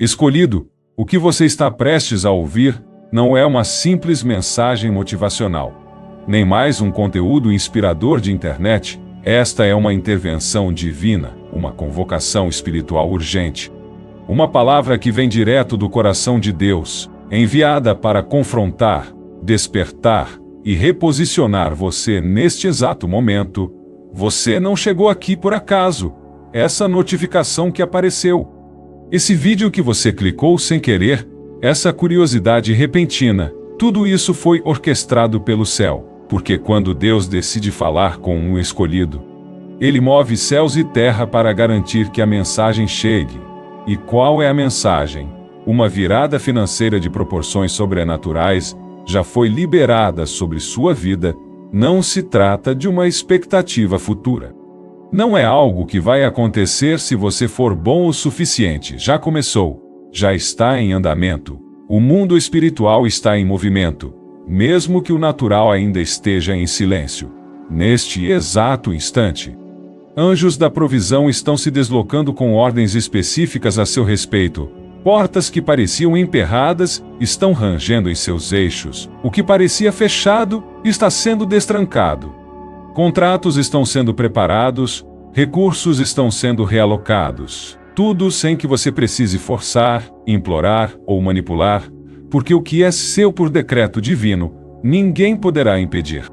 Escolhido, o que você está prestes a ouvir não é uma simples mensagem motivacional, nem mais um conteúdo inspirador de internet. Esta é uma intervenção divina, uma convocação espiritual urgente. Uma palavra que vem direto do coração de Deus, enviada para confrontar, despertar e reposicionar você neste exato momento. Você não chegou aqui por acaso. Essa notificação que apareceu, esse vídeo que você clicou sem querer, essa curiosidade repentina, tudo isso foi orquestrado pelo céu, porque quando Deus decide falar com um escolhido, Ele move céus e terra para garantir que a mensagem chegue. E qual é a mensagem? Uma virada financeira de proporções sobrenaturais já foi liberada sobre sua vida. Não se trata de uma expectativa futura. Não é algo que vai acontecer se você for bom o suficiente. Já começou. Já está em andamento. O mundo espiritual está em movimento, mesmo que o natural ainda esteja em silêncio. Neste exato instante, anjos da provisão estão se deslocando com ordens específicas a seu respeito. Portas que pareciam emperradas estão rangendo em seus eixos. O que parecia fechado está sendo destrancado. Contratos estão sendo preparados, recursos estão sendo realocados. Tudo sem que você precise forçar, implorar ou manipular, porque o que é seu por decreto divino, ninguém poderá impedir.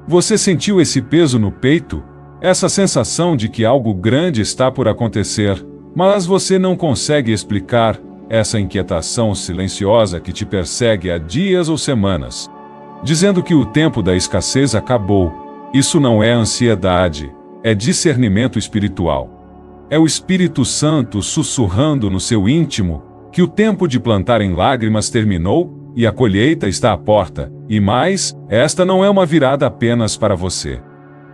Você sentiu esse peso no peito? Essa sensação de que algo grande está por acontecer, mas você não consegue explicar, essa inquietação silenciosa que te persegue há dias ou semanas, dizendo que o tempo da escassez acabou. Isso não é ansiedade, é discernimento espiritual. É o Espírito Santo sussurrando no seu íntimo que o tempo de plantar em lágrimas terminou e a colheita está à porta. E mais, esta não é uma virada apenas para você.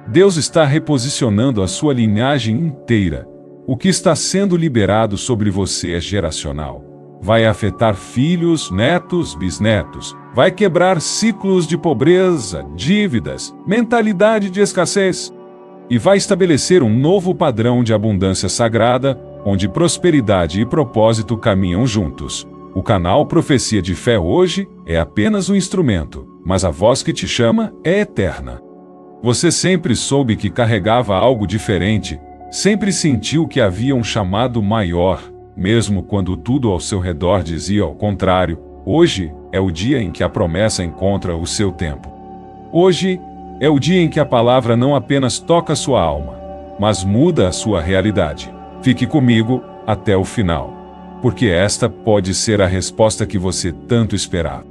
Deus está reposicionando a sua linhagem inteira. O que está sendo liberado sobre você é geracional. Vai afetar filhos, netos, bisnetos. Vai quebrar ciclos de pobreza, dívidas, mentalidade de escassez. E vai estabelecer um novo padrão de abundância sagrada, onde prosperidade e propósito caminham juntos. O canal Profecia de Fé hoje é apenas um instrumento, mas a voz que te chama é eterna. Você sempre soube que carregava algo diferente, sempre sentiu que havia um chamado maior, mesmo quando tudo ao seu redor dizia ao contrário. Hoje é o dia em que a promessa encontra o seu tempo. Hoje é o dia em que a palavra não apenas toca sua alma, mas muda a sua realidade. Fique comigo até o final, porque esta pode ser a resposta que você tanto esperava.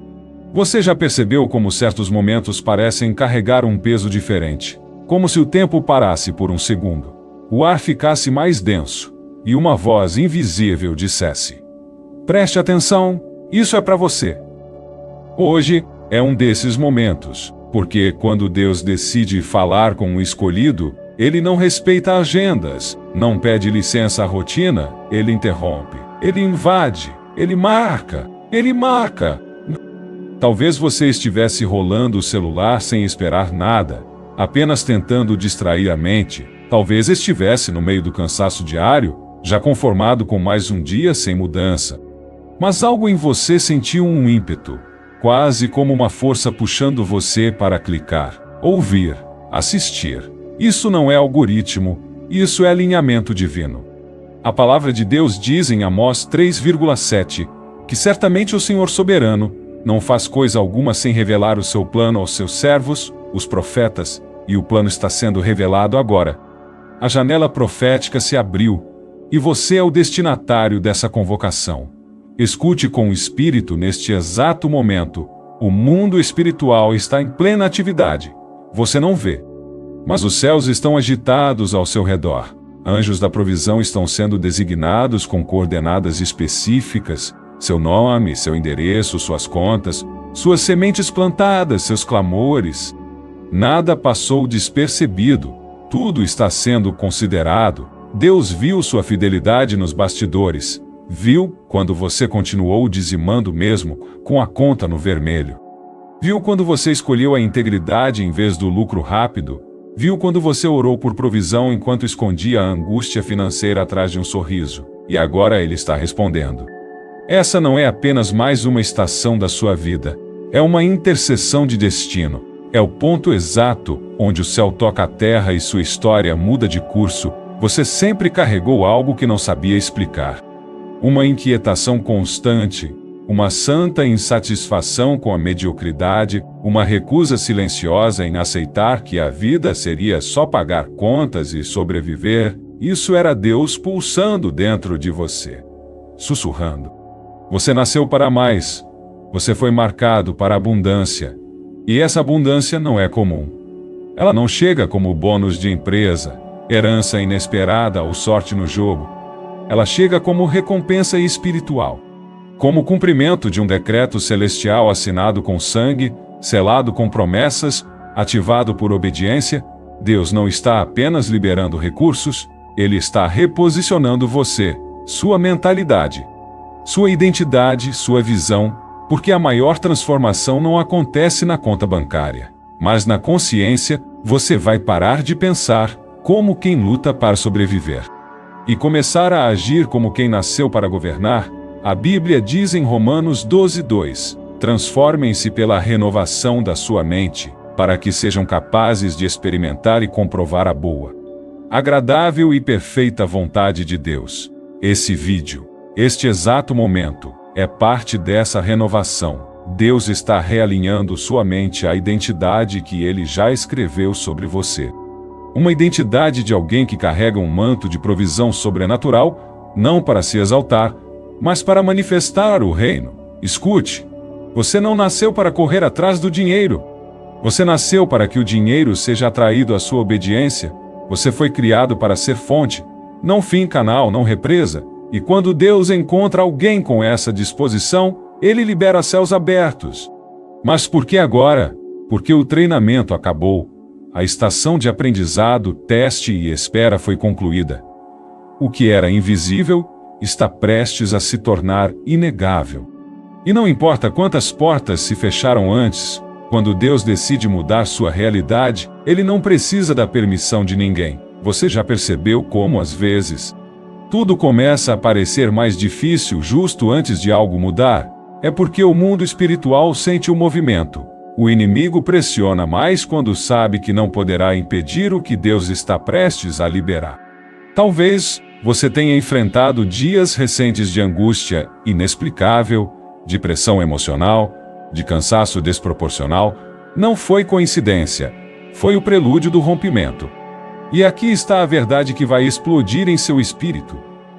Você já percebeu como certos momentos parecem carregar um peso diferente? Como se o tempo parasse por um segundo, o ar ficasse mais denso, e uma voz invisível dissesse: preste atenção, isso é para você. Hoje é um desses momentos, porque quando Deus decide falar com o escolhido, Ele não respeita agendas, não pede licença à rotina, Ele interrompe, Ele invade, Ele marca, Ele marca. Talvez você estivesse rolando o celular sem esperar nada, apenas tentando distrair a mente. Talvez estivesse no meio do cansaço diário, já conformado com mais um dia sem mudança. Mas algo em você sentiu um ímpeto, quase como uma força puxando você para clicar, ouvir, assistir. Isso não é algoritmo, isso é alinhamento divino. A palavra de Deus diz em Amós 3,7 que certamente o Senhor soberano não faz coisa alguma sem revelar o seu plano aos seus servos, os profetas, e o plano está sendo revelado agora. A janela profética se abriu, e você é o destinatário dessa convocação. Escute com o Espírito neste exato momento. O mundo espiritual está em plena atividade. Você não vê, mas os céus estão agitados ao seu redor. Anjos da provisão estão sendo designados com coordenadas específicas, seu nome, seu endereço, suas contas, suas sementes plantadas, seus clamores. Nada passou despercebido. Tudo está sendo considerado. Deus viu sua fidelidade nos bastidores. Viu quando você continuou dizimando mesmo com a conta no vermelho. Viu quando você escolheu a integridade em vez do lucro rápido. Viu quando você orou por provisão enquanto escondia a angústia financeira atrás de um sorriso. E agora Ele está respondendo. Essa não é apenas mais uma estação da sua vida. É uma interseção de destino. É o ponto exato onde o céu toca a terra e sua história muda de curso. Você sempre carregou algo que não sabia explicar. Uma inquietação constante, uma santa insatisfação com a mediocridade, uma recusa silenciosa em aceitar que a vida seria só pagar contas e sobreviver. Isso era Deus pulsando dentro de você, sussurrando. Você nasceu para mais. Você foi marcado para a abundância. E essa abundância não é comum. Ela não chega como bônus de empresa, herança inesperada ou sorte no jogo. Ela chega como recompensa espiritual. Como cumprimento de um decreto celestial assinado com sangue, selado com promessas, ativado por obediência. Deus não está apenas liberando recursos, Ele está reposicionando você, sua mentalidade, sua identidade, sua visão, porque a maior transformação não acontece na conta bancária, mas na consciência. Você vai parar de pensar como quem luta para sobreviver e começar a agir como quem nasceu para governar. A Bíblia diz em Romanos 12:2: transformem-se pela renovação da sua mente, para que sejam capazes de experimentar e comprovar a boa, agradável e perfeita vontade de Deus. Esse vídeo, este exato momento, é parte dessa renovação. Deus está realinhando sua mente à identidade que Ele já escreveu sobre você. Uma identidade de alguém que carrega um manto de provisão sobrenatural, não para se exaltar, mas para manifestar o reino. Escute, você não nasceu para correr atrás do dinheiro. Você nasceu para que o dinheiro seja atraído à sua obediência. Você foi criado para ser fonte, não fim, canal, não represa. E quando Deus encontra alguém com essa disposição, Ele libera céus abertos. Mas por que agora? Porque o treinamento acabou. A estação de aprendizado, teste e espera foi concluída. O que era invisível está prestes a se tornar inegável. E não importa quantas portas se fecharam antes, quando Deus decide mudar sua realidade, Ele não precisa da permissão de ninguém. Você já percebeu como, às vezes, tudo começa a parecer mais difícil justo antes de algo mudar? É porque o mundo espiritual sente o movimento. O inimigo pressiona mais quando sabe que não poderá impedir o que Deus está prestes a liberar. Talvez você tenha enfrentado dias recentes de angústia inexplicável, de pressão emocional, de cansaço desproporcional. Não foi coincidência, foi o prelúdio do rompimento. E aqui está a verdade que vai explodir em seu espírito.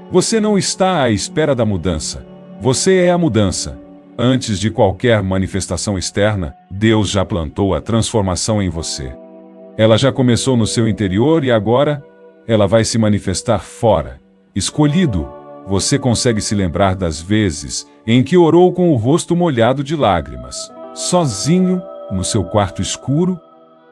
Você não está à espera da mudança. Você é a mudança. Antes de qualquer manifestação externa, Deus já plantou a transformação em você. Ela já começou no seu interior e agora ela vai se manifestar fora. Escolhido, você consegue se lembrar das vezes em que orou com o rosto molhado de lágrimas, sozinho, no seu quarto escuro,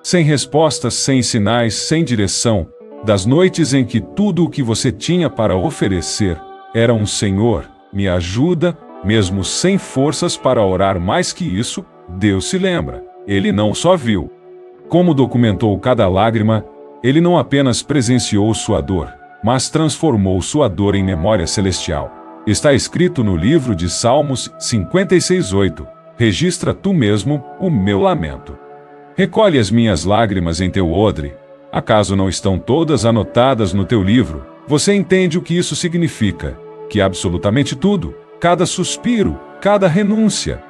sem respostas, sem sinais, sem direção, das noites em que tudo o que você tinha para oferecer era um Senhor, me ajuda, mesmo sem forças para orar mais que isso. Deus se lembra. Ele não só viu, como documentou cada lágrima. Ele não apenas presenciou sua dor, mas transformou sua dor em memória celestial. Está escrito no livro de Salmos 56:8. Registra tu mesmo o meu lamento. Recolhe as minhas lágrimas em teu odre. Acaso não estão todas anotadas no teu livro? Você entende o que isso significa? Que absolutamente tudo, cada suspiro, cada renúncia,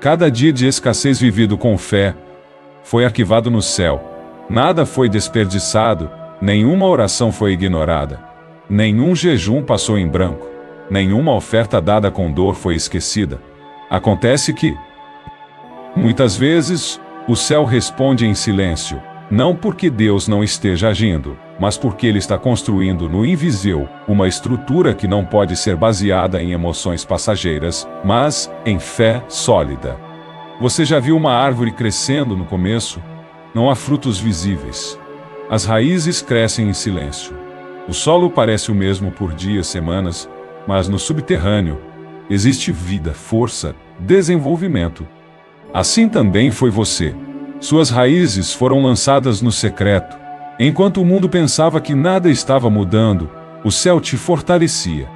cada dia de escassez vivido com fé, foi arquivado no céu. Nada foi desperdiçado, nenhuma oração foi ignorada, nenhum jejum passou em branco, nenhuma oferta dada com dor foi esquecida. Acontece que, muitas vezes, o céu responde em silêncio, não porque Deus não esteja agindo, mas porque Ele está construindo no invisível uma estrutura que não pode ser baseada em emoções passageiras, mas em fé sólida. Você já viu uma árvore crescendo no começo? Não há frutos visíveis. As raízes crescem em silêncio. O solo parece o mesmo por dias, semanas, mas no subterrâneo existe vida, força, desenvolvimento. Assim também foi você. Suas raízes foram lançadas no secreto. Enquanto o mundo pensava que nada estava mudando, o céu te fortalecia.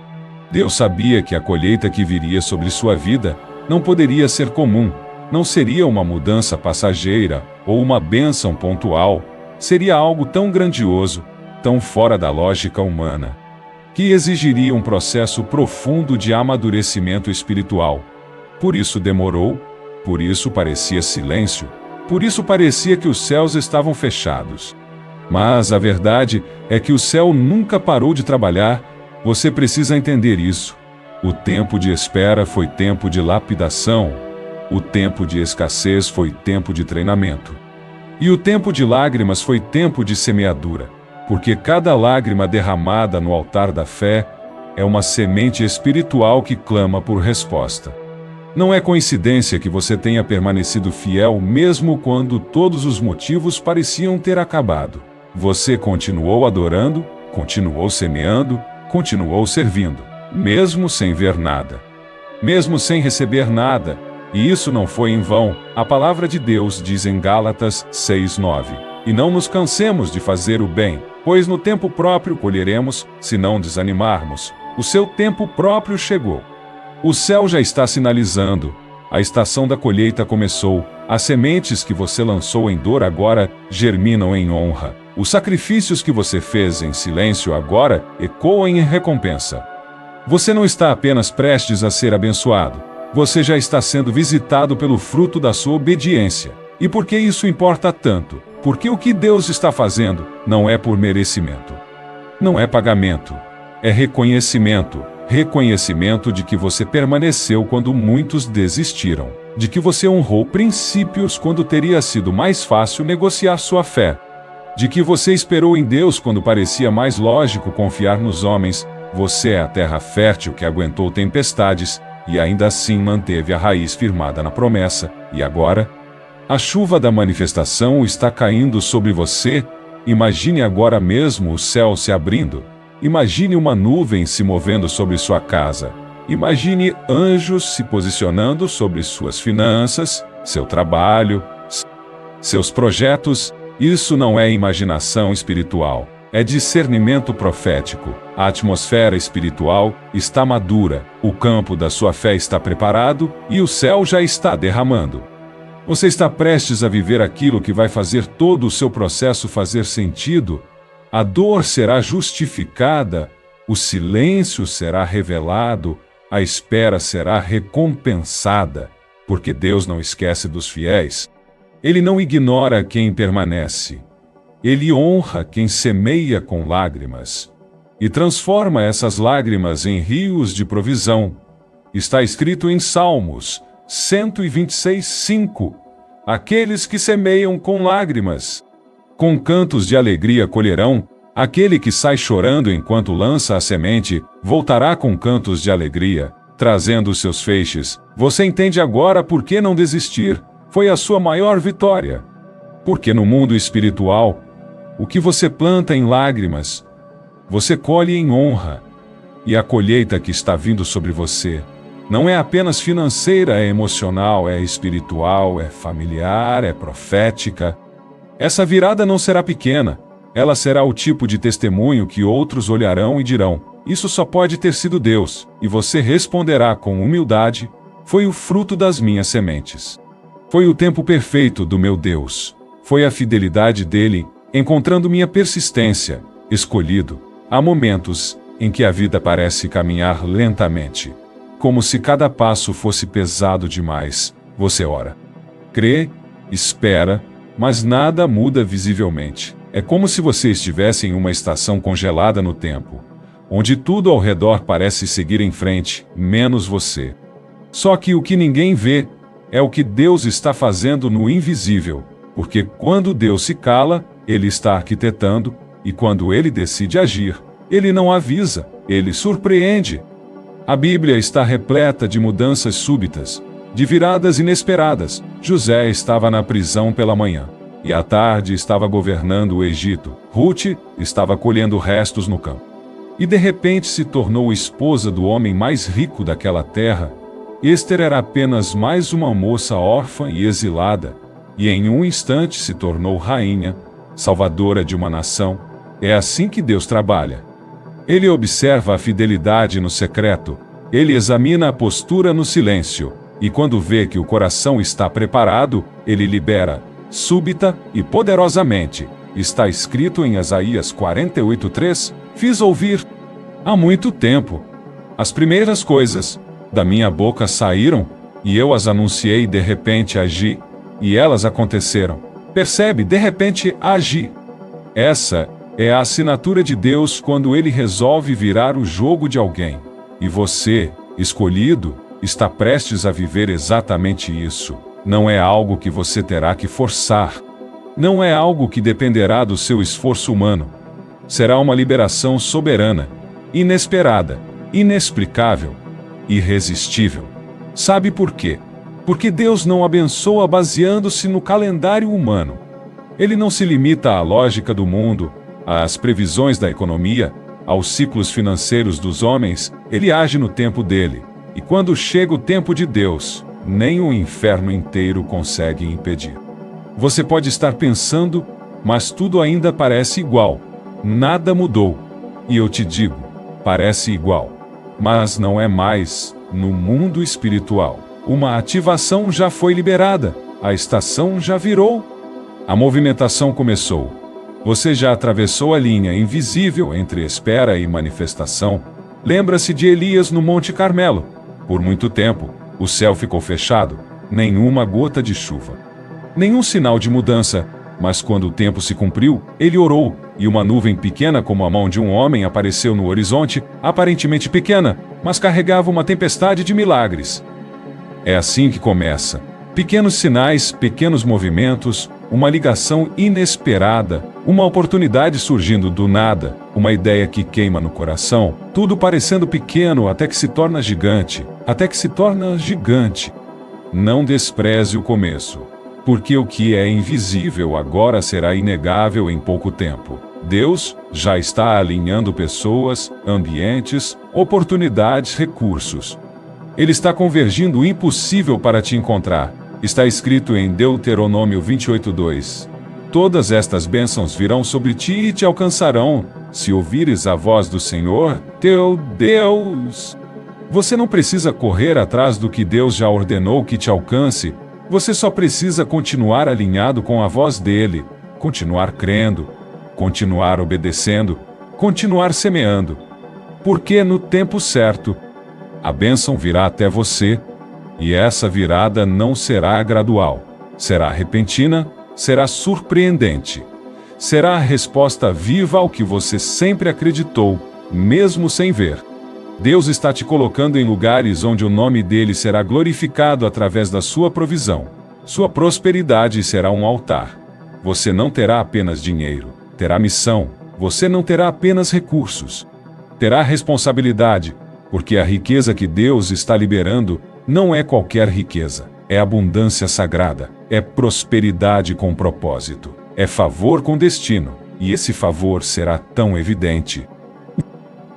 Deus sabia que a colheita que viria sobre sua vida não poderia ser comum, não seria uma mudança passageira ou uma bênção pontual, seria algo tão grandioso, tão fora da lógica humana, que exigiria um processo profundo de amadurecimento espiritual. Por isso demorou, por isso parecia silêncio, por isso parecia que os céus estavam fechados. Mas a verdade é que o céu nunca parou de trabalhar. Você precisa entender isso. O tempo de espera foi tempo de lapidação. O tempo de escassez foi tempo de treinamento. E o tempo de lágrimas foi tempo de semeadura, porque cada lágrima derramada no altar da fé é uma semente espiritual que clama por resposta. Não é coincidência que você tenha permanecido fiel mesmo quando todos os motivos pareciam ter acabado. Você continuou adorando, continuou semeando, continuou servindo, mesmo sem ver nada, mesmo sem receber nada, e isso não foi em vão. A palavra de Deus diz em Gálatas 6:9: E não nos cansemos de fazer o bem, pois no tempo próprio colheremos, se não desanimarmos. O seu tempo próprio chegou. O céu já está sinalizando. A estação da colheita começou. As sementes que você lançou em dor agora germinam em honra. Os sacrifícios que você fez em silêncio agora ecoam em recompensa. Você não está apenas prestes a ser abençoado. Você já está sendo visitado pelo fruto da sua obediência. E por que isso importa tanto? Porque o que Deus está fazendo não é por merecimento. Não é pagamento. É reconhecimento. Reconhecimento de que você permaneceu quando muitos desistiram. De que você honrou princípios quando teria sido mais fácil negociar sua fé. De que você esperou em Deus quando parecia mais lógico confiar nos homens. Você é a terra fértil que aguentou tempestades e ainda assim manteve a raiz firmada na promessa. E agora? A chuva da manifestação está caindo sobre você. Imagine agora mesmo o céu se abrindo. Imagine uma nuvem se movendo sobre sua casa. Imagine anjos se posicionando sobre suas finanças, seu trabalho, seus projetos. Isso não é imaginação espiritual, é discernimento profético. A atmosfera espiritual está madura, o campo da sua fé está preparado e o céu já está derramando. Você está prestes a viver aquilo que vai fazer todo o seu processo fazer sentido. A dor será justificada, o silêncio será revelado, a espera será recompensada, porque Deus não esquece dos fiéis. Ele não ignora quem permanece. Ele honra quem semeia com lágrimas e transforma essas lágrimas em rios de provisão. Está escrito em Salmos 126:5: Aqueles que semeiam com lágrimas, com cantos de alegria colherão. Aquele que sai chorando enquanto lança a semente, voltará com cantos de alegria, trazendo os seus feixes. Você entende agora por que não desistir? Foi a sua maior vitória. Porque no mundo espiritual, o que você planta em lágrimas, você colhe em honra. E a colheita que está vindo sobre você não é apenas financeira, é emocional, é espiritual, é familiar, é profética. Essa virada não será pequena. Ela será o tipo de testemunho que outros olharão e dirão: isso só pode ter sido Deus. E você responderá com humildade: foi o fruto das minhas sementes. Foi o tempo perfeito do meu Deus. Foi a fidelidade dele, encontrando minha persistência, escolhido. Há momentos em que a vida parece caminhar lentamente, como se cada passo fosse pesado demais. Você ora, crê, espera, mas nada muda visivelmente. É como se você estivesse em uma estação congelada no tempo, onde tudo ao redor parece seguir em frente, menos você. Só que o que ninguém vê é o que Deus está fazendo no invisível, porque quando Deus se cala, Ele está arquitetando, e quando Ele decide agir, Ele não avisa, Ele surpreende. A Bíblia está repleta de mudanças súbitas, de viradas inesperadas. José estava na prisão pela manhã, e à tarde estava governando o Egito. Ruth estava colhendo restos no campo. E de repente se tornou esposa do homem mais rico daquela terra. Ester era apenas mais uma moça órfã e exilada, e em um instante se tornou rainha, salvadora de uma nação. É assim que Deus trabalha. Ele observa a fidelidade no secreto, ele examina a postura no silêncio, e quando vê que o coração está preparado, ele libera, súbita e poderosamente. Está escrito em Isaías 48:3, fiz ouvir há muito tempo. As primeiras coisas da minha boca saíram, e eu as anunciei, de repente agi, e elas aconteceram. Percebe, de repente agi. Essa é a assinatura de Deus quando Ele resolve virar o jogo de alguém. E você, escolhido, está prestes a viver exatamente isso. Não é algo que você terá que forçar. Não é algo que dependerá do seu esforço humano. Será uma liberação soberana, inesperada, inexplicável, irresistível. Sabe por quê? Porque Deus não abençoa baseando-se no calendário humano. Ele não se limita à lógica do mundo, às previsões da economia, aos ciclos financeiros dos homens. Ele age no tempo dele. E quando chega o tempo de Deus, nem o inferno inteiro consegue impedir. Você pode estar pensando, mas tudo ainda parece igual. Nada mudou. E eu te digo, parece igual. Mas não é mais. No mundo espiritual, uma ativação já foi liberada, a estação já virou. A movimentação começou. Você já atravessou a linha invisível entre espera e manifestação. Lembra-se de Elias no Monte Carmelo. Por muito tempo, o céu ficou fechado, nenhuma gota de chuva. Nenhum sinal de mudança, mas quando o tempo se cumpriu, ele orou, e uma nuvem pequena como a mão de um homem apareceu no horizonte, aparentemente pequena, mas carregava uma tempestade de milagres. É assim que começa. Pequenos sinais, pequenos movimentos, uma ligação inesperada, uma oportunidade surgindo do nada, uma ideia que queima no coração, tudo parecendo pequeno até que se torna gigante, Não despreze o começo, porque o que é invisível agora será inegável em pouco tempo. Deus já está alinhando pessoas, ambientes, oportunidades, recursos. Ele está convergindo o impossível para te encontrar. Está escrito em Deuteronômio 28:2. Todas estas bênçãos virão sobre ti e te alcançarão, se ouvires a voz do Senhor, teu Deus. Você não precisa correr atrás do que Deus já ordenou que te alcance. Você só precisa continuar alinhado com a voz dele, continuar crendo, continuar obedecendo, continuar semeando. Porque no tempo certo, a bênção virá até você, e essa virada não será gradual, será repentina, será surpreendente. Será a resposta viva ao que você sempre acreditou, mesmo sem ver. Deus está te colocando em lugares onde o nome dele será glorificado através da sua provisão. Sua prosperidade será um altar. Você não terá apenas dinheiro, terá missão. Você não terá apenas recursos. Terá responsabilidade, porque a riqueza que Deus está liberando não é qualquer riqueza. É abundância sagrada, é prosperidade com propósito, é favor com destino, e esse favor será tão evidente,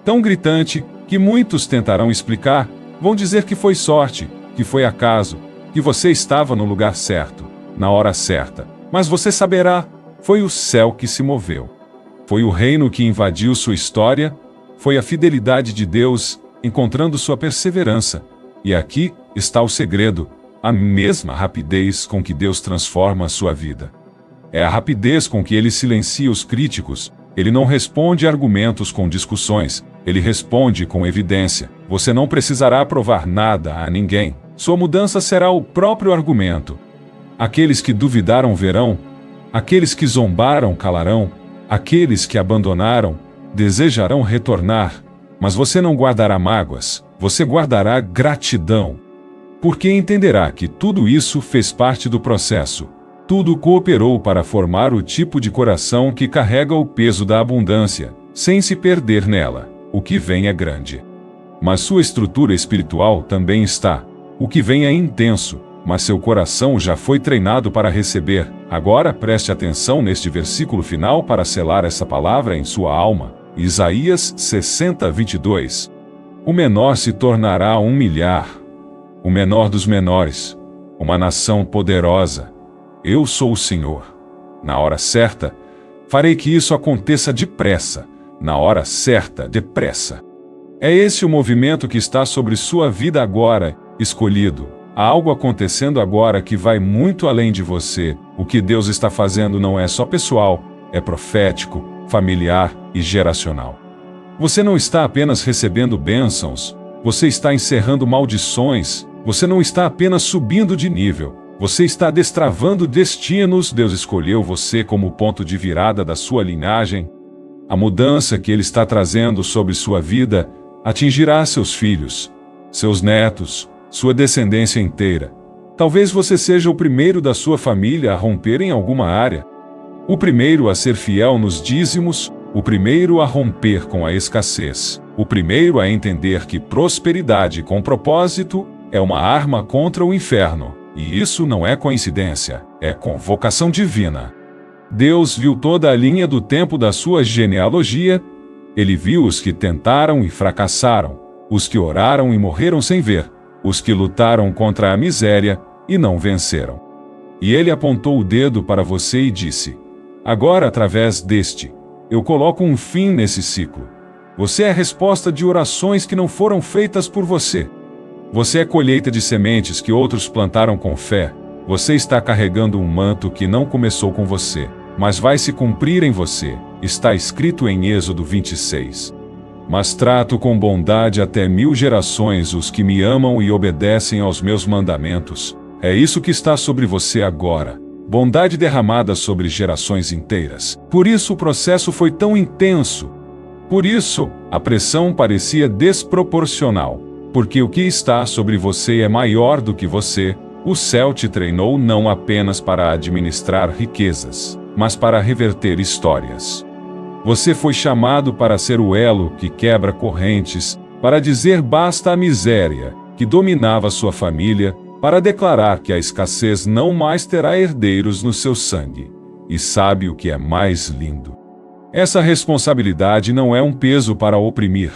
tão gritante, que muitos tentarão explicar, vão dizer que foi sorte, que foi acaso, que você estava no lugar certo, na hora certa. Mas você saberá, foi o céu que se moveu. Foi o reino que invadiu sua história, foi a fidelidade de Deus, encontrando sua perseverança. E aqui está o segredo, a mesma rapidez com que Deus transforma a sua vida. É a rapidez com que ele silencia os críticos. Ele não responde a argumentos com discussões, ele responde com evidência. Você não precisará provar nada a ninguém. Sua mudança será o próprio argumento. Aqueles que duvidaram verão, aqueles que zombaram calarão, aqueles que abandonaram desejarão retornar, mas você não guardará mágoas, você guardará gratidão. Porque entenderá que tudo isso fez parte do processo. Tudo cooperou para formar o tipo de coração que carrega o peso da abundância, sem se perder nela. O que vem é grande. Mas sua estrutura espiritual também está. O que vem é intenso, mas seu coração já foi treinado para receber. Agora preste atenção neste versículo final para selar essa palavra em sua alma. Isaías 60:22. O menor se tornará 1 milhar. O menor dos menores. Uma nação poderosa. Eu sou o Senhor. Na hora certa, farei que isso aconteça depressa. na hora certa, depressa. É esse o movimento que está sobre sua vida agora, escolhido. Há algo acontecendo agora que vai muito além de você. O que Deus está fazendo não é só pessoal, é profético, familiar e geracional. Você não está apenas recebendo bênçãos, você está encerrando maldições, você não está apenas subindo de nível, você está destravando destinos. Deus escolheu você como ponto de virada da sua linhagem. A mudança que Ele está trazendo sobre sua vida atingirá seus filhos, seus netos, sua descendência inteira. Talvez você seja o primeiro da sua família a romper em alguma área. O primeiro a ser fiel nos dízimos, o primeiro a romper com a escassez, o primeiro a entender que prosperidade com propósito é uma arma contra o inferno. E isso não é coincidência, é convocação divina. Deus viu toda a linha do tempo da sua genealogia. Ele viu os que tentaram e fracassaram, os que oraram e morreram sem ver, os que lutaram contra a miséria e não venceram. E Ele apontou o dedo para você e disse: agora, através deste, eu coloco um fim nesse ciclo. Você é a resposta de orações que não foram feitas por você. Você é colheita de sementes que outros plantaram com fé. Você está carregando um manto que não começou com você, mas vai se cumprir em você. Está escrito em Êxodo 26. Mas trato com bondade até 1000 gerações os que me amam e obedecem aos meus mandamentos. É isso que está sobre você agora. Bondade derramada sobre gerações inteiras. Por isso o processo foi tão intenso. Por isso, a pressão parecia desproporcional. Porque o que está sobre você é maior do que você. O céu te treinou não apenas para administrar riquezas, mas para reverter histórias. Você foi chamado para ser o elo que quebra correntes, para dizer basta à miséria que dominava sua família, para declarar que a escassez não mais terá herdeiros no seu sangue. E sabe o que é mais lindo? Essa responsabilidade não é um peso para oprimir,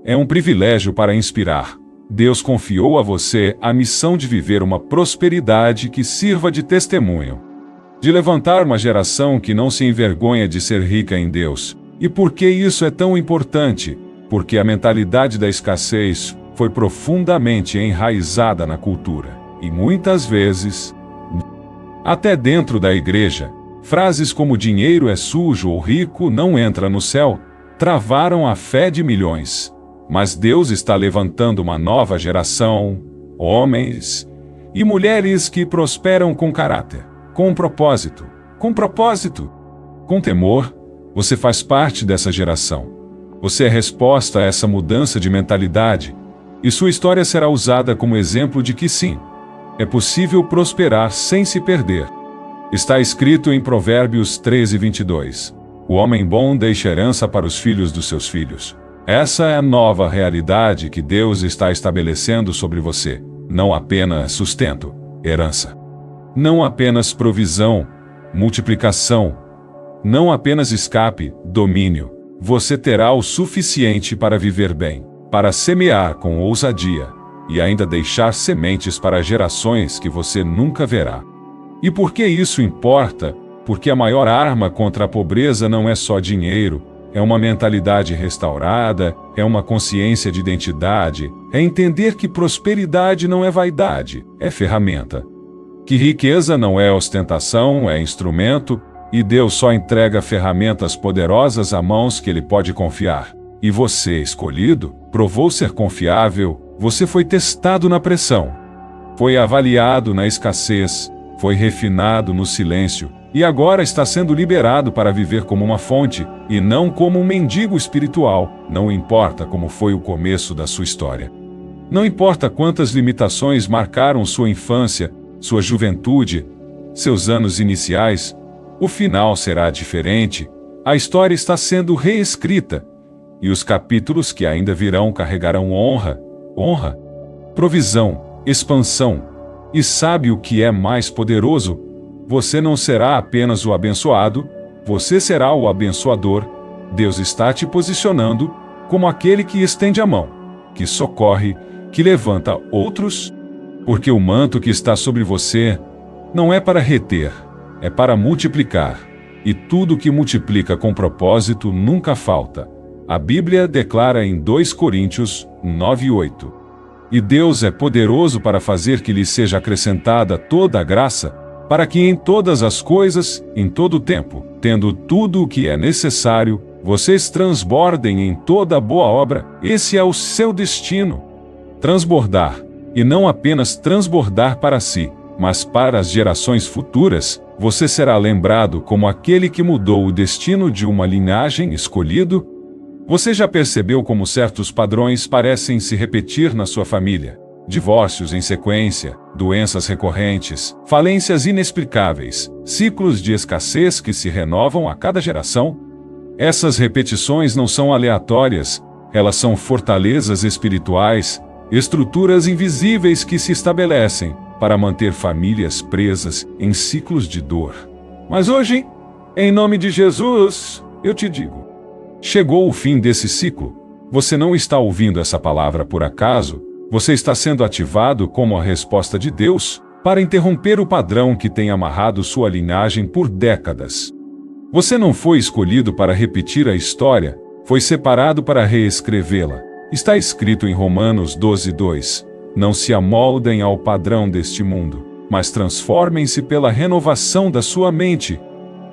é um privilégio para inspirar. Deus confiou a você a missão de viver uma prosperidade que sirva de testemunho, de levantar uma geração que não se envergonha de ser rica em Deus. E por que isso é tão importante? Porque a mentalidade da escassez foi profundamente enraizada na cultura. E muitas vezes, até dentro da igreja, frases como dinheiro é sujo ou rico não entra no céu, travaram a fé de milhões. Mas Deus está levantando uma nova geração, homens e mulheres que prosperam com caráter, com propósito, com temor. Você faz parte dessa geração. Você é resposta a essa mudança de mentalidade, e sua história será usada como exemplo de que sim, é possível prosperar sem se perder. Está escrito em Provérbios 13:22. O homem bom deixa herança para os filhos dos seus filhos. Essa é a nova realidade que Deus está estabelecendo sobre você. Não apenas sustento, herança. Não apenas provisão, multiplicação. Não apenas escape, domínio. Você terá o suficiente para viver bem, para semear com ousadia, e ainda deixar sementes para gerações que você nunca verá. E por que isso importa? Porque a maior arma contra a pobreza não é só dinheiro, é uma mentalidade restaurada, é uma consciência de identidade, é entender que prosperidade não é vaidade, é ferramenta. Que riqueza não é ostentação, é instrumento, e Deus só entrega ferramentas poderosas a mãos que Ele pode confiar. E você, escolhido, provou ser confiável, você foi testado na pressão, foi avaliado na escassez, foi refinado no silêncio, e agora está sendo liberado para viver como uma fonte, e não como um mendigo espiritual. Não importa como foi o começo da sua história. Não importa quantas limitações marcaram sua infância, sua juventude, seus anos iniciais, o final será diferente. A história está sendo reescrita, e os capítulos que ainda virão carregarão honra, provisão, expansão. E sabe o que é mais poderoso? Você não será apenas o abençoado, você será o abençoador. Deus está te posicionando como aquele que estende a mão, que socorre, que levanta outros, porque o manto que está sobre você não é para reter, é para multiplicar. E tudo que multiplica com propósito nunca falta. A Bíblia declara em 2 Coríntios 9:8. E Deus é poderoso para fazer que lhe seja acrescentada toda a graça, para que em todas as coisas, em todo o tempo, tendo tudo o que é necessário, vocês transbordem em toda boa obra. Esse é o seu destino. Transbordar, e não apenas transbordar para si, mas para as gerações futuras. Você será lembrado como aquele que mudou o destino de uma linhagem escolhido. Você já percebeu como certos padrões parecem se repetir na sua família? Divórcios em sequência, doenças recorrentes, falências inexplicáveis, ciclos de escassez que se renovam a cada geração? Essas repetições não são aleatórias, elas são fortalezas espirituais, estruturas invisíveis que se estabelecem para manter famílias presas em ciclos de dor. Mas hoje, em nome de Jesus, eu te digo: chegou o fim desse ciclo. Você não está ouvindo essa palavra por acaso, você está sendo ativado como a resposta de Deus para interromper o padrão que tem amarrado sua linhagem por décadas. Você não foi escolhido para repetir a história, foi separado para reescrevê-la. Está escrito em Romanos 12:2. Não se amoldem ao padrão deste mundo, mas transformem-se pela renovação da sua mente,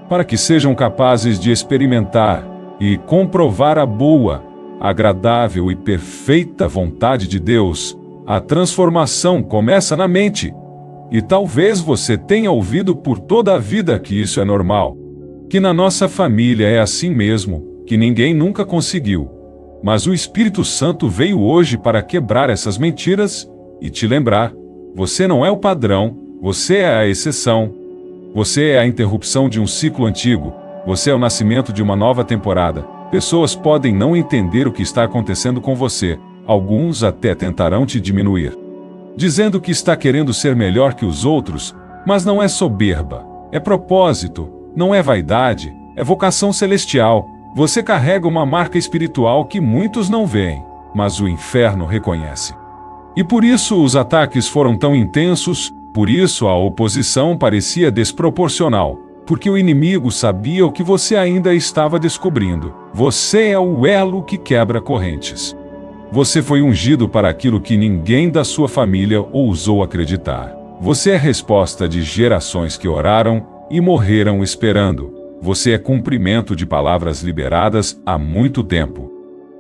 para que sejam capazes de experimentar e comprovar a boa, agradável e perfeita vontade de Deus. A transformação começa na mente. E talvez você tenha ouvido por toda a vida que isso é normal, que na nossa família é assim mesmo, que ninguém nunca conseguiu. Mas o Espírito Santo veio hoje para quebrar essas mentiras e te lembrar: você não é o padrão, você é a exceção. Você é a interrupção de um ciclo antigo, você é o nascimento de uma nova temporada. Pessoas podem não entender o que está acontecendo com você, alguns até tentarão te diminuir, dizendo que está querendo ser melhor que os outros, mas não é soberba, é propósito, não é vaidade, é vocação celestial. Você carrega uma marca espiritual que muitos não veem, mas o inferno reconhece. E por isso os ataques foram tão intensos, por isso a oposição parecia desproporcional, porque o inimigo sabia o que você ainda estava descobrindo. Você é o elo que quebra correntes. Você foi ungido para aquilo que ninguém da sua família ousou acreditar. Você é a resposta de gerações que oraram e morreram esperando. Você é cumprimento de palavras liberadas há muito tempo,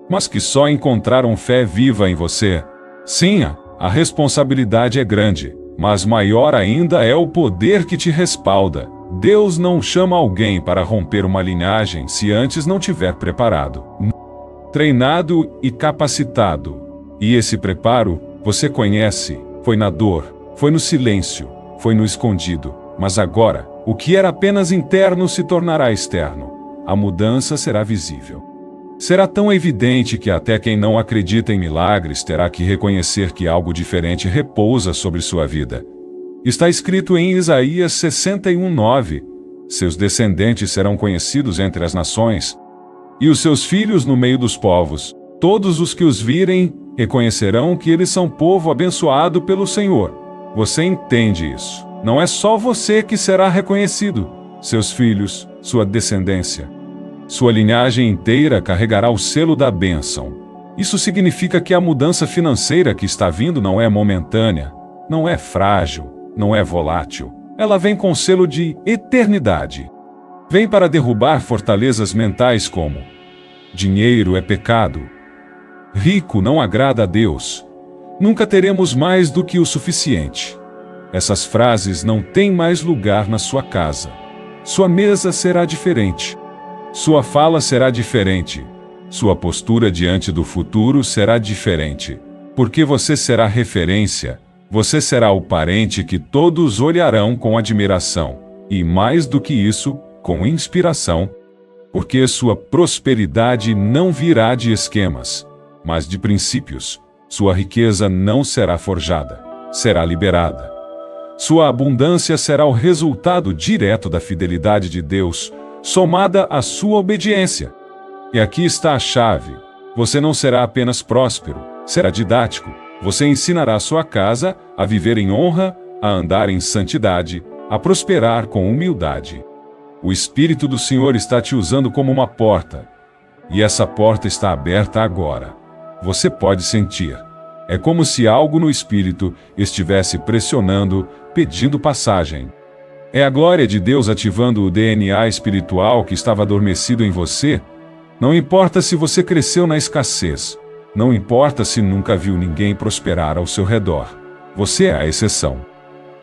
mas que só encontraram fé viva em você. Sim, a responsabilidade é grande, mas maior ainda é o poder que te respalda. Deus não chama alguém para romper uma linhagem se antes não tiver preparado, treinado e capacitado. E esse preparo, você conhece, foi na dor, foi no silêncio, foi no escondido. Mas agora, o que era apenas interno se tornará externo. A mudança será visível. Será tão evidente que até quem não acredita em milagres terá que reconhecer que algo diferente repousa sobre sua vida. Está escrito em Isaías 61:9: seus descendentes serão conhecidos entre as nações, e os seus filhos no meio dos povos. Todos os que os virem reconhecerão que eles são povo abençoado pelo Senhor. Você entende isso? Não é só você que será reconhecido, seus filhos, sua descendência. Sua linhagem inteira carregará o selo da bênção. Isso significa que a mudança financeira que está vindo não é momentânea, não é frágil, não é volátil. Ela vem com selo de eternidade. Vem para derrubar fortalezas mentais como: dinheiro é pecado, rico não agrada a Deus, nunca teremos mais do que o suficiente. Essas frases não têm mais lugar na sua casa. Sua mesa será diferente. Sua fala será diferente. Sua postura diante do futuro será diferente. Porque você será referência. Você será o parente que todos olharão com admiração. E mais do que isso, com inspiração. Porque sua prosperidade não virá de esquemas, mas de princípios. Sua riqueza não será forjada, será liberada. Sua abundância será o resultado direto da fidelidade de Deus, somada à sua obediência. E aqui está a chave: você não será apenas próspero, será didático. Você ensinará sua casa a viver em honra, a andar em santidade, a prosperar com humildade. O Espírito do Senhor está te usando como uma porta. E essa porta está aberta agora. Você pode sentir. É como se algo no espírito estivesse pressionando, pedindo passagem. É a glória de Deus ativando o DNA espiritual que estava adormecido em você. Não importa se você cresceu na escassez. Não importa se nunca viu ninguém prosperar ao seu redor. Você é a exceção.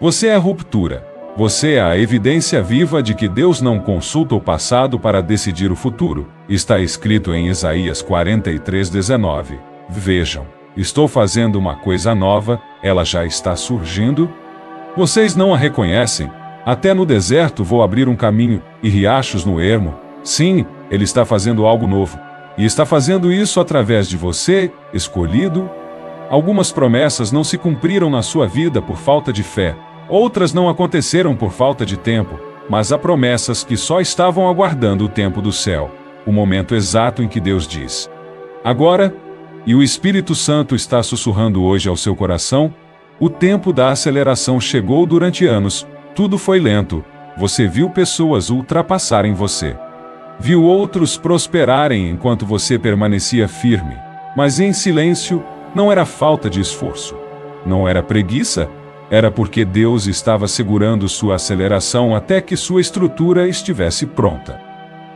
Você é a ruptura. Você é a evidência viva de que Deus não consulta o passado para decidir o futuro. Está escrito em Isaías 43:19. Vejam, estou fazendo uma coisa nova, ela já está surgindo. Vocês não a reconhecem? Até no deserto vou abrir um caminho e riachos no ermo. Sim, Ele está fazendo algo novo. E está fazendo isso através de você, escolhido. Algumas promessas não se cumpriram na sua vida por falta de fé. Outras não aconteceram por falta de tempo. Mas há promessas que só estavam aguardando o tempo do céu. O momento exato em que Deus diz: agora, e o Espírito Santo está sussurrando hoje ao seu coração, o tempo da aceleração chegou durante anos. Tudo foi lento. Você viu pessoas ultrapassarem você. Viu outros prosperarem enquanto você permanecia firme. Mas em silêncio, não era falta de esforço. Não era preguiça. Era porque Deus estava segurando sua aceleração até que sua estrutura estivesse pronta.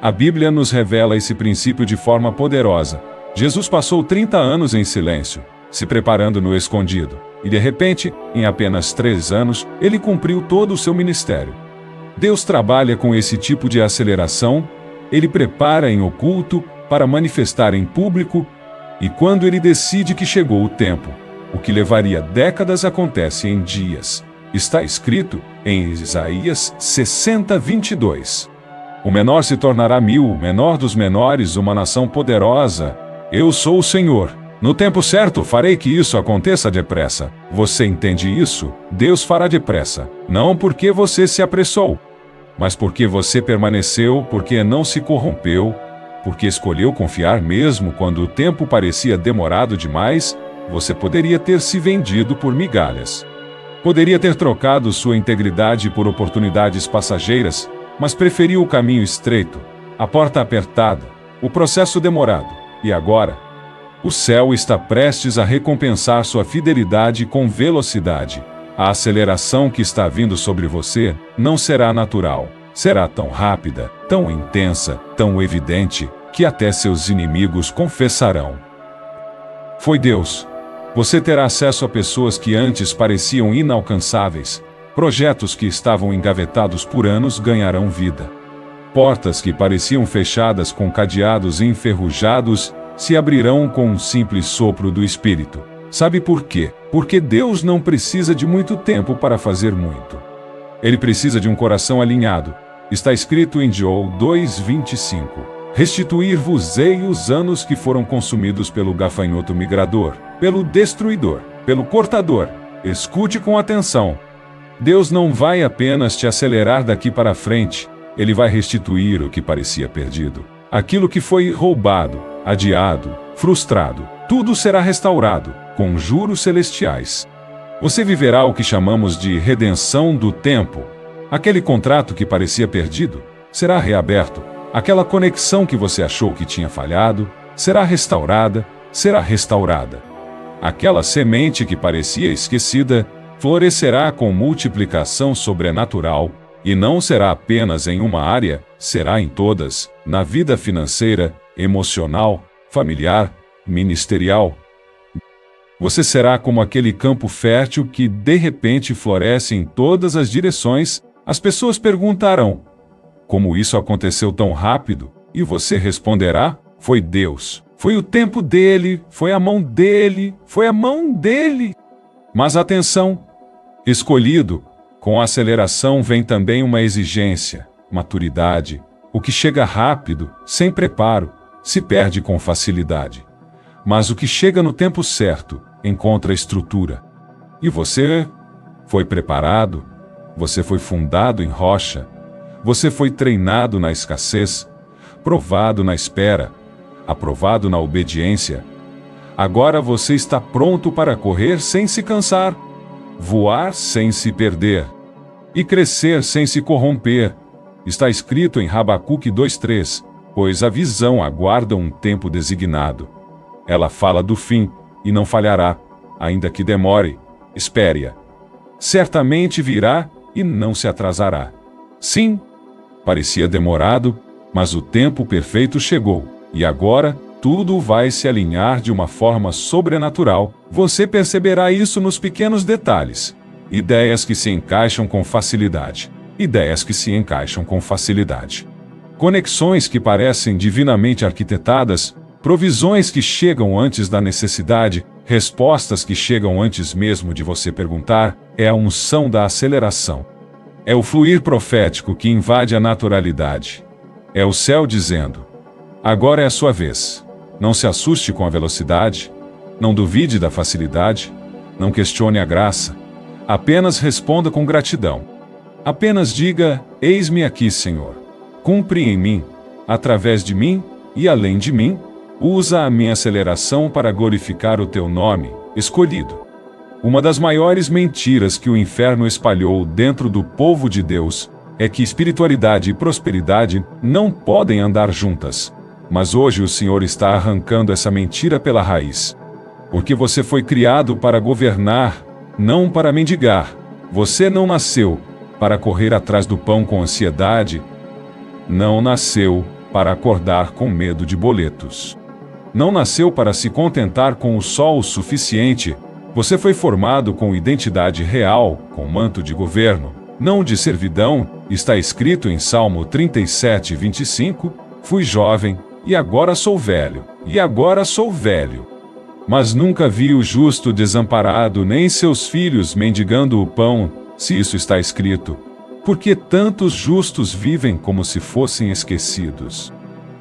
A Bíblia nos revela esse princípio de forma poderosa. Jesus passou 30 anos em silêncio, se preparando no escondido. E de repente, em apenas 3 anos, ele cumpriu todo o seu ministério. Deus trabalha com esse tipo de aceleração. Ele prepara em oculto para manifestar em público, e quando ele decide que chegou o tempo, o que levaria décadas acontece em dias. Está escrito em Isaías 60:22. O menor se tornará 1000, o menor dos menores, uma nação poderosa. Eu sou o Senhor. No tempo certo farei que isso aconteça depressa. Você entende isso? Deus fará depressa. Não porque você se apressou, mas porque você permaneceu, porque não se corrompeu, porque escolheu confiar mesmo quando o tempo parecia demorado demais. Você poderia ter se vendido por migalhas. Poderia ter trocado sua integridade por oportunidades passageiras, mas preferiu o caminho estreito, a porta apertada, o processo demorado. E agora, o céu está prestes a recompensar sua fidelidade com velocidade. A aceleração que está vindo sobre você não será natural. Será tão rápida, tão intensa, tão evidente, que até seus inimigos confessarão: foi Deus. Você terá acesso a pessoas que antes pareciam inalcançáveis. Projetos que estavam engavetados por anos ganharão vida. Portas que pareciam fechadas com cadeados enferrujados se abrirão com um simples sopro do Espírito. Sabe por quê? Porque Deus não precisa de muito tempo para fazer muito. Ele precisa de um coração alinhado. Está escrito em Joel 2:25. Restituir-vos-ei os anos que foram consumidos pelo gafanhoto migrador, pelo destruidor, pelo cortador. Escute com atenção. Deus não vai apenas te acelerar daqui para frente, Ele vai restituir o que parecia perdido. Aquilo que foi roubado, adiado, frustrado, tudo será restaurado, com juros celestiais. Você viverá o que chamamos de redenção do tempo. Aquele contrato que parecia perdido será reaberto. Aquela conexão que você achou que tinha falhado será restaurada, será restaurada. Aquela semente que parecia esquecida florescerá com multiplicação sobrenatural, e não será apenas em uma área, será em todas, na vida financeira, emocional, familiar, ministerial. Você será como aquele campo fértil que de repente floresce em todas as direções. As pessoas perguntarão: como isso aconteceu tão rápido? E você responderá: foi Deus. Foi o tempo dele, foi a mão dele, foi a mão dele. Mas atenção! Escolhido, com a aceleração vem também uma exigência, maturidade. O que chega rápido, sem preparo, se perde com facilidade. Mas o que chega no tempo certo, encontra estrutura. E você foi preparado, você foi fundado em rocha, você foi treinado na escassez, provado na espera, aprovado na obediência. Agora você está pronto para correr sem se cansar, voar sem se perder e crescer sem se corromper. Está escrito em Habacuque 2:3, pois a visão aguarda um tempo designado. Ela fala do fim, e não falhará, ainda que demore, espere-a. Certamente virá, e não se atrasará. Sim, parecia demorado, mas o tempo perfeito chegou, e agora, tudo vai se alinhar de uma forma sobrenatural. Você perceberá isso nos pequenos detalhes. Ideias que se encaixam com facilidade. Ideias que se encaixam com facilidade. Conexões que parecem divinamente arquitetadas, provisões que chegam antes da necessidade, respostas que chegam antes mesmo de você perguntar. É a unção da aceleração. É o fluir profético que invade a naturalidade. É o céu dizendo: agora é a sua vez. Não se assuste com a velocidade. Não duvide da facilidade. Não questione a graça. Apenas responda com gratidão. Apenas diga: eis-me aqui, Senhor. Cumpre em mim, através de mim e além de mim. Usa a minha aceleração para glorificar o teu nome, escolhido. Uma das maiores mentiras que o inferno espalhou dentro do povo de Deus é que espiritualidade e prosperidade não podem andar juntas. Mas hoje o Senhor está arrancando essa mentira pela raiz. Porque você foi criado para governar, não para mendigar. Você não nasceu para correr atrás do pão com ansiedade. Não nasceu para acordar com medo de boletos. Não nasceu para se contentar com o sol o suficiente. Você foi formado com identidade real, com manto de governo, não de servidão. Está escrito em Salmo 37, 25, fui jovem, e agora sou velho, e agora sou velho. Mas nunca vi o justo desamparado, nem seus filhos mendigando o pão, se isso está escrito. Porque tantos justos vivem como se fossem esquecidos?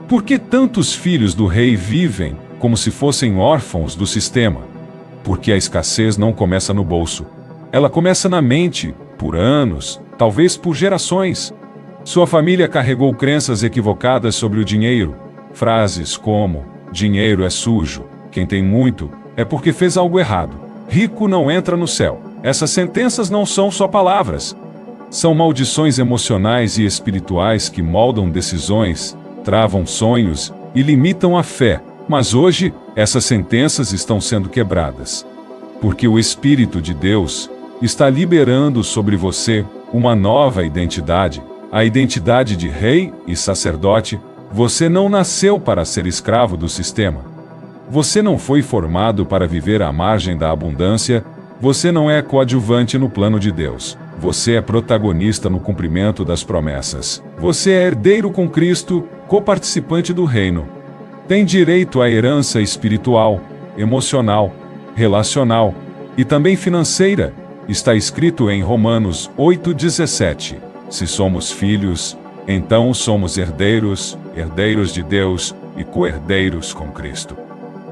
Por que tantos filhos do rei vivem como se fossem órfãos do sistema? Porque a escassez não começa no bolso. Ela começa na mente, por anos, talvez por gerações. Sua família carregou crenças equivocadas sobre o dinheiro. Frases como: dinheiro é sujo, quem tem muito é porque fez algo errado. Rico não entra no céu. Essas sentenças não são só palavras. São maldições emocionais e espirituais que moldam decisões, travam sonhos e limitam a fé. Mas hoje, essas sentenças estão sendo quebradas. Porque o Espírito de Deus está liberando sobre você uma nova identidade, a identidade de rei e sacerdote. Você não nasceu para ser escravo do sistema. Você não foi formado para viver à margem da abundância. Você não é coadjuvante no plano de Deus. Você é protagonista no cumprimento das promessas. Você é herdeiro com Cristo, coparticipante do reino. Tem direito à herança espiritual, emocional, relacional e também financeira. Está escrito em Romanos 8,17. Se somos filhos, então somos herdeiros, herdeiros de Deus e co-herdeiros com Cristo.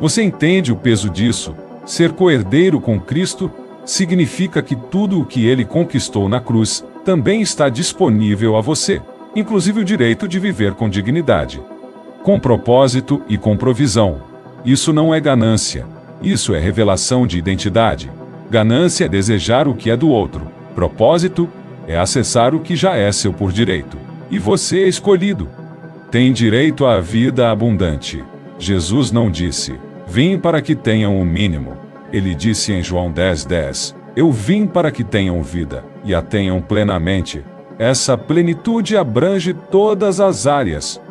Você entende o peso disso? Ser co-herdeiro com Cristo significa que tudo o que ele conquistou na cruz também está disponível a você, inclusive o direito de viver com dignidade, com propósito e com provisão. Isso não é ganância. Isso é revelação de identidade. Ganância é desejar o que é do outro. Propósito é acessar o que já é seu por direito. E você é escolhido. Tem direito à vida abundante. Jesus não disse: vim para que tenham o mínimo. Ele disse em João 10:10, eu vim para que tenham vida, e a tenham plenamente. Essa plenitude abrange todas as áreas.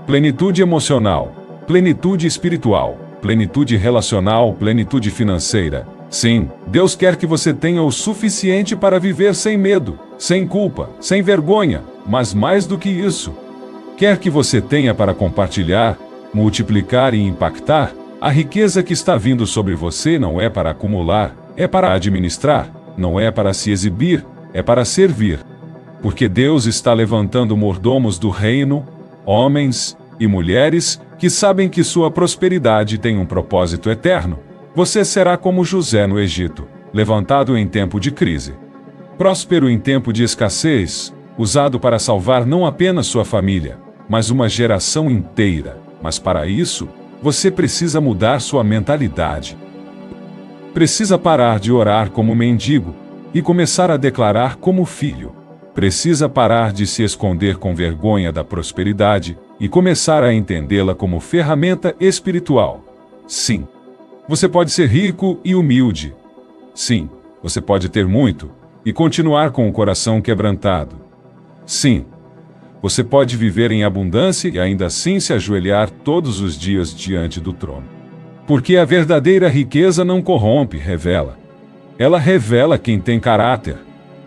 Plenitude emocional, plenitude espiritual, plenitude relacional, plenitude financeira. Sim, Deus quer que você tenha o suficiente para viver sem medo, sem culpa, sem vergonha, mas mais do que isso. Quer que você tenha para compartilhar, multiplicar e impactar. A riqueza que está vindo sobre você não é para acumular, é para administrar, não é para se exibir, é para servir. Porque Deus está levantando mordomos do reino, homens e mulheres que sabem que sua prosperidade tem um propósito eterno. Você será como José no Egito, levantado em tempo de crise. Próspero em tempo de escassez, usado para salvar não apenas sua família, mas uma geração inteira. Mas para isso, você precisa mudar sua mentalidade. Precisa parar de orar como mendigo e começar a declarar como filho. Precisa parar de se esconder com vergonha da prosperidade e começar a entendê-la como ferramenta espiritual. Sim, você pode ser rico e humilde. Sim, você pode ter muito e continuar com o coração quebrantado. Sim, você pode viver em abundância e ainda assim se ajoelhar todos os dias diante do trono. Porque a verdadeira riqueza não corrompe, revela. Ela revela quem tem caráter,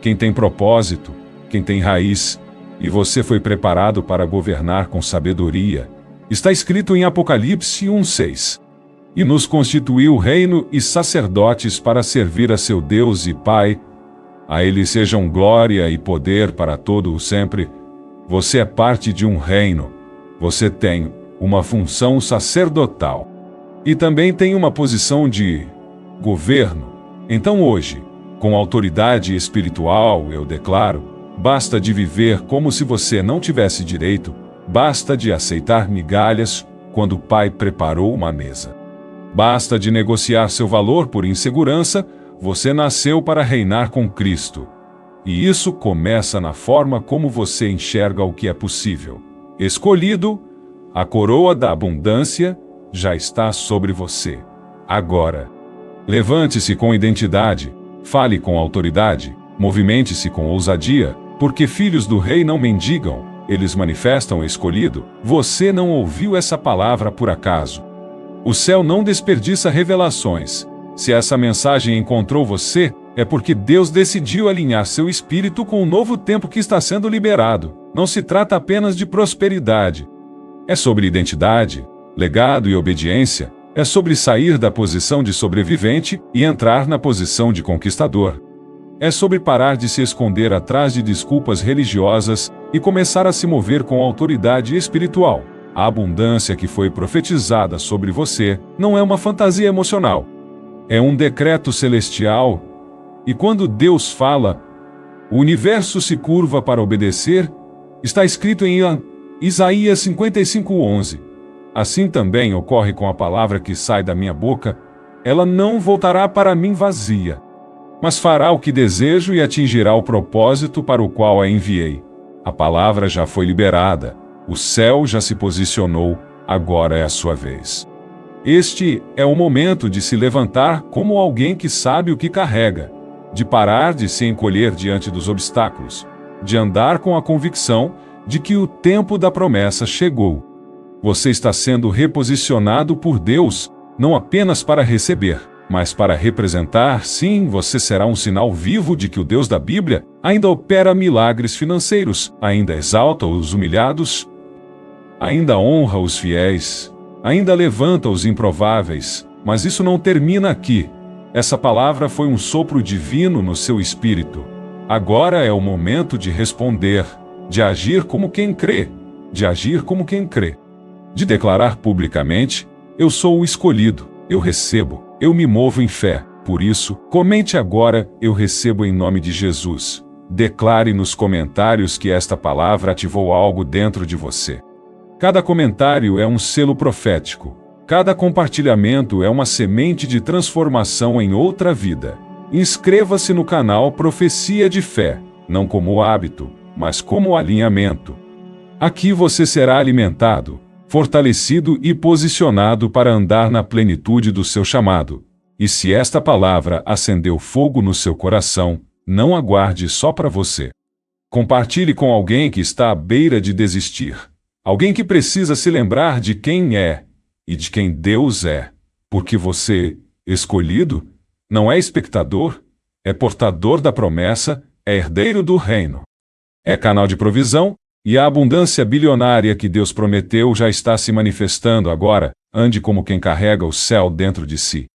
quem tem propósito, quem tem raiz, e você foi preparado para governar com sabedoria. Está escrito em Apocalipse 1:6. E nos constituiu reino e sacerdotes para servir a seu Deus e Pai. A ele sejam glória e poder para todo o sempre. Você é parte de um reino. Você tem uma função sacerdotal. E também tem uma posição de governo. Então hoje, com autoridade espiritual, eu declaro, basta de viver como se você não tivesse direito, basta de aceitar migalhas quando o Pai preparou uma mesa. Basta de negociar seu valor por insegurança, você nasceu para reinar com Cristo. E isso começa na forma como você enxerga o que é possível. Escolhido, a coroa da abundância já está sobre você. Agora, levante-se com identidade, fale com autoridade, movimente-se com ousadia, porque filhos do rei não mendigam, eles manifestam escolhido. Você não ouviu essa palavra por acaso. O céu não desperdiça revelações. Se essa mensagem encontrou você, é porque Deus decidiu alinhar seu espírito com o novo tempo que está sendo liberado. Não se trata apenas de prosperidade. É sobre identidade, legado e obediência. É sobre sair da posição de sobrevivente e entrar na posição de conquistador. É sobre parar de se esconder atrás de desculpas religiosas e começar a se mover com autoridade espiritual. A abundância que foi profetizada sobre você não é uma fantasia emocional. É um decreto celestial. E quando Deus fala, o universo se curva para obedecer. Está escrito em Isaías 55:11. Assim também ocorre com a palavra que sai da minha boca. Ela não voltará para mim vazia, mas fará o que desejo e atingirá o propósito para o qual a enviei. A palavra já foi liberada. O céu já se posicionou, agora é a sua vez. Este é o momento de se levantar como alguém que sabe o que carrega, de parar de se encolher diante dos obstáculos, de andar com a convicção de que o tempo da promessa chegou. Você está sendo reposicionado por Deus, não apenas para receber, mas para representar. Sim, você será um sinal vivo de que o Deus da Bíblia ainda opera milagres financeiros, ainda exalta os humilhados, ainda honra os fiéis, ainda levanta os improváveis. Mas isso não termina aqui. Essa palavra foi um sopro divino no seu espírito. Agora é o momento de responder, de agir como quem crê, de agir como quem crê, de declarar publicamente: eu sou o escolhido, eu recebo, eu me movo em fé. Por isso, comente agora: eu recebo em nome de Jesus. Declare nos comentários que esta palavra ativou algo dentro de você. Cada comentário é um selo profético. Cada compartilhamento é uma semente de transformação em outra vida. Inscreva-se no canal Profecia de Fé, não como hábito, mas como alinhamento. Aqui você será alimentado, fortalecido e posicionado para andar na plenitude do seu chamado. E se esta palavra acendeu fogo no seu coração, não aguarde só para você. Compartilhe com alguém que está à beira de desistir. Alguém que precisa se lembrar de quem é e de quem Deus é. Porque você, escolhido, não é espectador, é portador da promessa, é herdeiro do reino. É canal de provisão, e a abundância bilionária que Deus prometeu já está se manifestando agora. Ande como quem carrega o céu dentro de si.